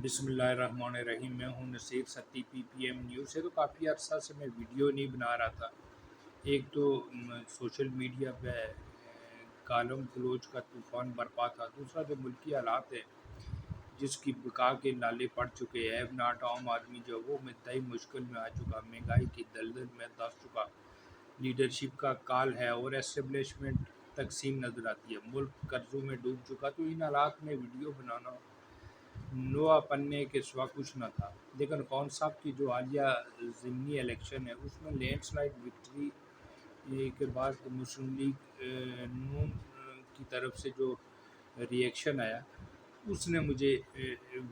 بسم اللہ الرحمن الرحیم۔ میں ہوں نصیر ستی پی پی ایم نیوز سے۔ تو کافی عرصہ سے میں ویڈیو نہیں بنا رہا تھا۔ ایک تو سوشل میڈیا پہ کالم گلوچ کا طوفان برپا تھا، دوسرا جو ملکی حالات ہے جس کی بقا کے نالے پڑ چکے ہیں، ناٹ عام آدمی جو وہ انتہائی مشکل میں آ چکا، مہنگائی کی دلدل میں دھنس چکا، لیڈرشپ کا کال ہے اور اسٹیبلشمنٹ تقسیم نظر آتی ہے، ملک قرضوں میں ڈوب چکا۔ تو ان حالات میں ویڈیو بنانا نوا پننے کے سوا کچھ نہ تھا۔ لیکن خان صاحب کی جو حالیہ ضمنی الیکشن ہے اس میں لینڈ سلائڈ وکٹری کے بعد مسلم لیگ نون کی طرف سے جو ریئیکشن آیا اس نے مجھے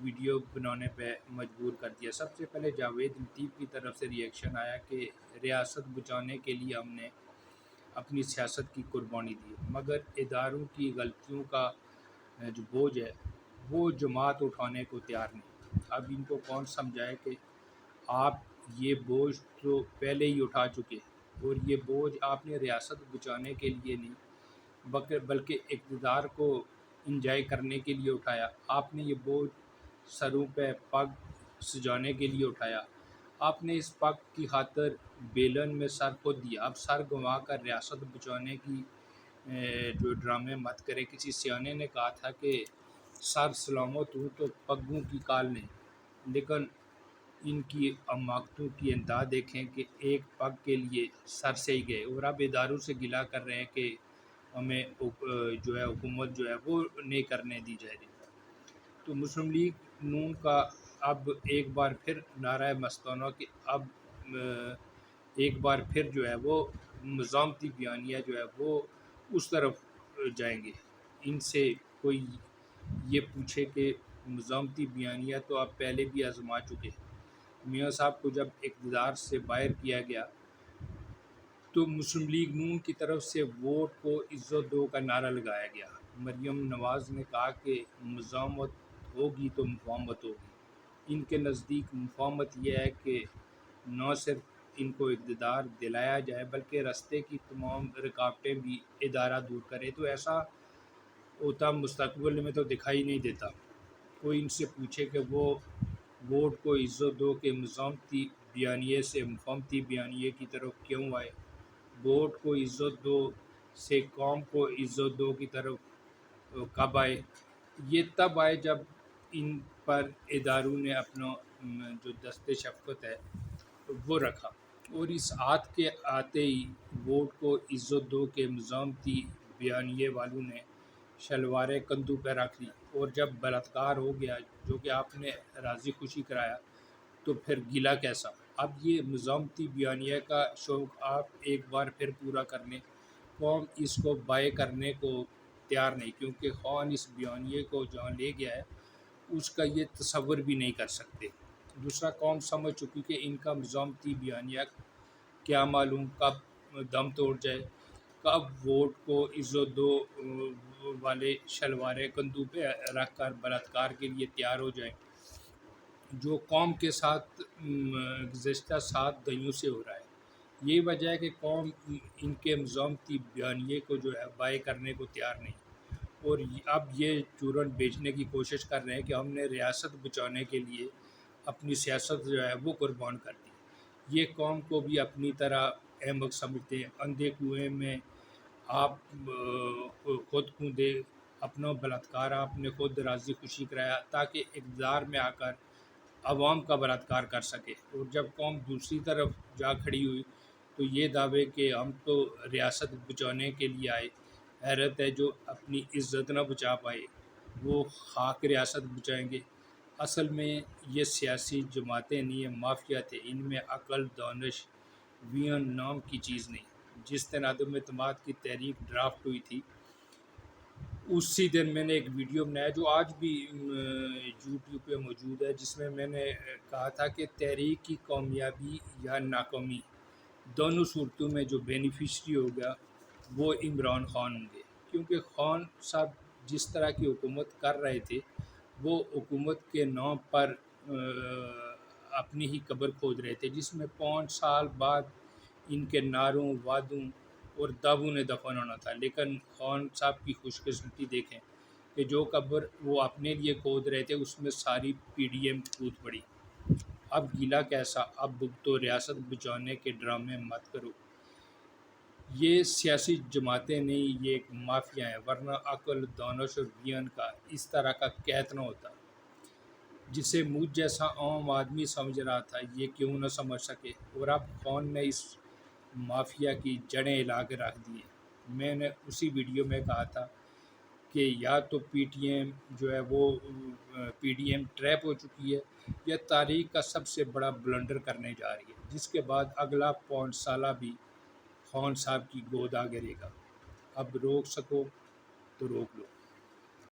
ویڈیو بنانے پہ مجبور کر دیا۔ سب سے پہلے جاوید لطیف کی طرف سے ریئیکشن آیا کہ ریاست بچانے کے لیے ہم نے اپنی سیاست کی قربانی دی، مگر اداروں کی غلطیوں کا جو بوجھ ہے وہ جماعت اٹھانے کو تیار نہیں۔ اب ان کو کون سمجھائے کہ آپ یہ بوجھ تو پہلے ہی اٹھا چکے، اور یہ بوجھ آپ نے ریاست بچانے کے لیے نہیں بلکہ اقتدار کو انجوائے کرنے کے لیے اٹھایا۔ آپ نے یہ بوجھ سروں پہ پگ سجانے کے لیے اٹھایا۔ آپ نے اس پگ کی خاطر بیلن میں سر کھود دیا۔ اب سر گنوا کر ریاست بچانے کی جو ڈرامے مت کرے۔ کسی سیانے نے کہا تھا کہ سر سلامت ہوں تو پگوں کی کال نہیں، لیکن ان کی اماکتوں کی انتہا دیکھیں کہ ایک پگ کے لیے سر سے ہی گئے، اور اب اداروں سے گلہ کر رہے ہیں کہ ہمیں جو ہے حکومت جو ہے وہ نہیں کرنے دی جائے رہی۔ تو مسلم لیگ نون کا اب ایک بار پھر نعرہ مستانہ کہ اب ایک بار پھر جو ہے وہ مزاحمتی بیانیہ جو ہے وہ اس طرف جائیں گے۔ ان سے کوئی یہ پوچھے کہ مزاحمتی بیانیہ تو آپ پہلے بھی آزما چکے۔ میاں صاحب کو جب اقتدار سے باہر کیا گیا تو مسلم لیگ نون کی طرف سے ووٹ کو عزت دو کا نعرہ لگایا گیا۔ مریم نواز نے کہا کہ مزاحمت ہوگی تو مفاہمت ہوگی۔ ان کے نزدیک مفاہمت یہ ہے کہ نہ صرف ان کو اقتدار دلایا جائے بلکہ راستے کی تمام رکاوٹیں بھی ادارہ دور کرے۔ تو ایسا ہوتا مستقبل میں تو دکھائی نہیں دیتا۔ کوئی ان سے پوچھے کہ وہ ووٹ کو عزت دو کے مزاحمتی بیانیے سے مفاہمتی بیانیے کی طرف کیوں آئے؟ ووٹ کو عزت دو سے قوم کو عزت دو کی طرف کب آئے؟ یہ تب آئے جب ان پر اداروں نے اپنا جو دست شفقت ہے وہ رکھا، اور اس عادت کے آتے ہی ووٹ کو عزت دو کے مزاحمتی بیانیے والوں نے شلواریں کندھوں پہ رکھ لی، اور جب بلاتکار ہو گیا جو کہ آپ نے راضی خوشی کرایا تو پھر گلہ کیسا؟ اب یہ مزاحمتی بیانیہ کا شوق آپ ایک بار پھر پورا کر لیں۔ قوم اس کو بائے کرنے کو تیار نہیں، کیونکہ خان اس بیانیے کو جہاں لے گیا ہے اس کا یہ تصور بھی نہیں کر سکتے۔ دوسرا، قوم سمجھ چکی کہ ان کا مزاحمتی بیانیہ کیا معلوم کب دم توڑ جائے، کب ووٹ کو عزت دو والے شلواریں کندھوں پہ رکھ کر بلاتکار کے لیے تیار ہو جائیں، جو قوم کے ساتھ گزشتہ 7 دہائیوں سے ہو رہا ہے۔ یہی وجہ ہے کہ قوم ان کے مزاحمتی بیانیے کو جو ہے بائے کرنے کو تیار نہیں، اور اب یہ چورن بیچنے کی کوشش کر رہے ہیں کہ ہم نے ریاست بچانے کے لیے اپنی سیاست جو ہے وہ قربان کر دی۔ یہ قوم کو بھی اپنی طرح احمق سمجھتے ہیں۔ اندھے کنویں میں آپ خود کودے، اپنا بلاتکار آپ نے خود راضی خوشی کرایا تاکہ اقتدار میں آ کر عوام کا بلاتکار کر سکے، اور جب قوم دوسری طرف جا کھڑی ہوئی تو یہ دعوے کہ ہم تو ریاست بچانے کے لیے آئے، حیرت ہے جو اپنی عزت نہ بچا پائے وہ خاک ریاست بچائیں گے۔ اصل میں یہ سیاسی جماعتیں نہیں ہیں، مافیا تھے۔ ان میں عقل، دانش، وین نام کی چیز نہیں۔ جس دن عدم اعتماد کی تحریک ڈرافٹ ہوئی تھی اسی دن میں نے ایک ویڈیو بنایا جو آج بھی یوٹیوب پہ موجود ہے، جس میں میں نے کہا تھا کہ تحریک کی کامیابی یا ناکامی دونوں صورتوں میں جو بینیفیشری ہوگا وہ عمران خان ہوں گے، کیونکہ خان صاحب جس طرح کی حکومت کر رہے تھے وہ حکومت کے نام پر اپنی ہی قبر کھود رہے تھے، جس میں 5 سال بعد ان کے نعروں، وعدوں اور دعووں نے دفن ہونا تھا۔ لیکن خان صاحب کی خوش قسمتی دیکھیں، کہ جو قبر وہ اپنے لیے کھود رہے تھے اس میں ساری پی ڈی ایم کود پڑی۔ اب گیلا کیسا، اب بھگتو، ریاست بچانے کے ڈرامے مت کرو۔ یہ سیاسی جماعتیں نہیں، یہ ایک مافیا ہیں، ورنہ عقل، دانش اور بیان کا اس طرح کا قید نہ ہوتا۔ جسے مجھ جیسا عام آدمی سمجھ رہا تھا یہ کیوں نہ سمجھ سکے، اور اب خان نے اس مافیا کی جڑیں ہلا کے رکھ دی ہیں۔ میں نے اسی ویڈیو میں کہا تھا کہ یا تو پی ٹی ایم جو ہے وہ پی ڈی ایم ٹریپ ہو چکی ہے، یا تاریخ کا سب سے بڑا بلنڈر کرنے جا رہی ہے، جس کے بعد اگلا 5 سالہ بھی خان صاحب کی گود آ گرے گا۔ اب روک سکو تو روک لو۔